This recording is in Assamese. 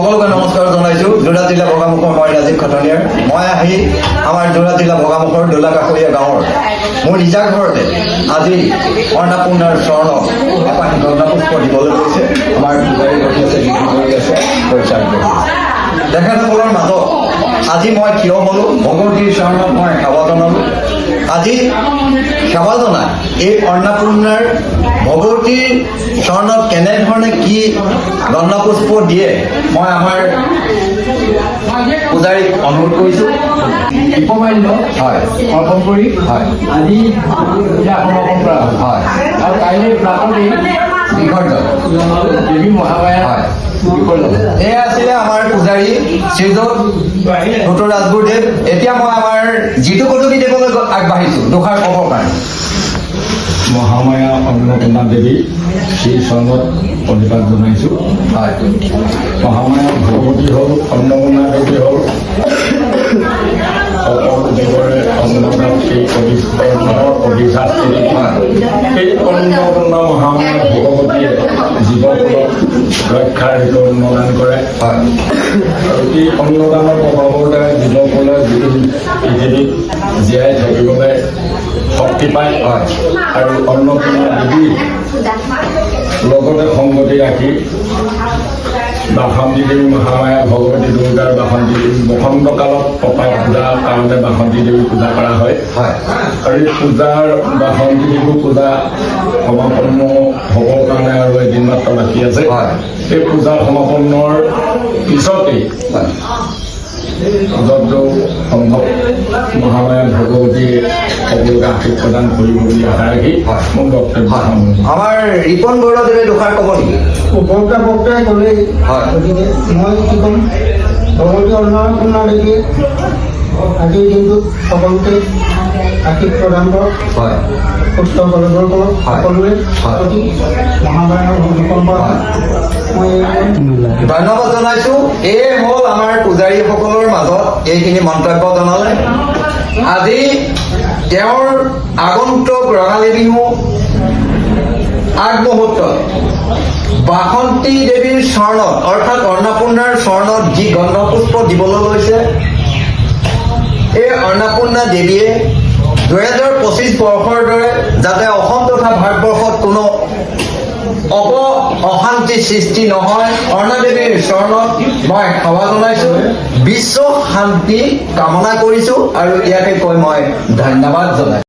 সকলোকে নমস্কাৰ জনাইছোঁ। যোৰহাট জিলা বগামুখৰ মই ৰাজীৱ খাটনিয়াৰ। মই আহি আমাৰ যোৰহাট জিলা বগামুখৰ দোলাকাষৰীয়া গাঁৱৰ মোৰ নিজা ঘৰতে আজি অন্নপূৰ্ণাৰ চৰণ এপাহ গন্ধপুষ্প দিবলৈ গৈছে। আমাৰ পূজাৰী ৰখি আছে, বিক্ৰী কৰি আছে, পৰিচাৰ কৰি আছে। তেখেতসকলৰ মাজত আজি মই থিয় হ'লোঁ, ভগৱতীৰ চৰণত মই সেৱা জনালোঁ। আজি সেৱা জনাই এই অন্নপূৰ্ণাৰ ভগৱতীৰ চৰণত কেনেধৰণে কি গন্ধপুষ্প দিয়ে মই আমাৰ পূজাৰীক অনুৰোধ কৰিছোঁ। দীপমাল্য হয় অৰ্পণ কৰি হয় আজি পূজা সমাপন কৰা হ'ল। হয় আৰু কাইলৈ প্ৰাততেই বিসৰ্জন দেৱী মহামায়া হয়। বিসৰ্জন। এয়া আছিলে আমাৰ পূজাৰী শ্ৰীযুত ডক্টৰ ৰাজগুৰুদেৱ। এতিয়া মই আমাৰ যিটো পদবী দেৱলৈ আগবাঢ়িছোঁ দুষাৰ ক'বৰ কাৰণে। মহামায়া অন্নপূৰ্ণা দেৱী শ্ৰী চৰণত প্ৰণিপাত জনাইছোঁ। হয় মহামায়া ভগৱতী হ'ল, অন্নপূৰ্ণা দেৱী হ'ল, সকলো জীৱৰে অন্নদান সেই অধিশাস্ত্ৰী। সেই অন্নপূৰ্ণা মহামায়া ভগৱতীয়ে জীৱকুলক ৰক্ষাৰ হেতু অন্নদান কৰে। হয় আৰু এই অন্নদানৰ প্ৰভাৱৰ দ্বাৰা জীৱকুলে পৃথিৱীত জীয়াই থাকিবলৈ শক্তি পায়। হয় আৰু অন্নপূৰ্ণা দেৱীৰ লগতে সংগতি ৰাখি বাসন্তী দেৱী মহামায়া ভগৱতী দুৰ্গাৰ বাসন্তী দেৱী বসন্ত কালত পতা পূজাৰ কাৰণে বাসন্তী দেৱী পূজা কৰা হয়। হয় আৰু এই পূজাৰ বাসন্তী দেৱী পূজা সমাপন্ন হ'বৰ কাৰণে আৰু এদিন মাত্ৰ বাকী আছে। হয় এই পূজা সমাপন্নৰ পিছতেই হয় যতদূৰ সম্ভৱ মহামায়া ভগৱতীয়ে সকলোকে আশীৰ্বাদ প্ৰদান কৰিব বুলি আশা ৰাখি মোৰ বক্তব্য সামৰণি। আমাৰ ৰিপন বৰুৱাদেৱে দুষাৰ ক'ব নেকি? উপভোক্তা বক্তাই ক'লেই হয় গতিকে মই কি ক'ম, ভগৱতী অন্নপূৰ্ণা দেৱীয়ে আজিৰ দিনটোত সকলোকে আশীষ প্ৰদান কৰক, হয় সুস্থ সবল কৰক সকলোৰে প্ৰতি মহামায়াৰ অনুকম্পা মই ধন্যবাদ জনাইছোঁ। এই হ'ল আমাৰ পূজাৰীসকলৰ মাজত এইখিনি মন্তব্য জনালে। আজি তেওঁৰ আগন্তুক ৰঙালী বিহু আগমুহূৰ্তত বাসন্তী দেৱীৰ চৰণত অৰ্থাৎ অন্নপূৰ্ণাৰ চৰণত যি গন্ধপুষ্প দিবলৈ লৈছে, এই অন্নপূৰ্ণা দেৱীয়ে 2025 বৰ্ষৰ দৰে যাতে অসম তথা ভাৰতবৰ্ষত কোনো অশান্তি সৃষ্টি নহয়, অন্নদেৱীৰ চৰণত মই সেৱা জনাইছোঁ, বিশ্ব শান্তি কামনা কৰিছোঁ আৰু ইয়াকে কৈ মই ধন্যবাদ জনাইছোঁ।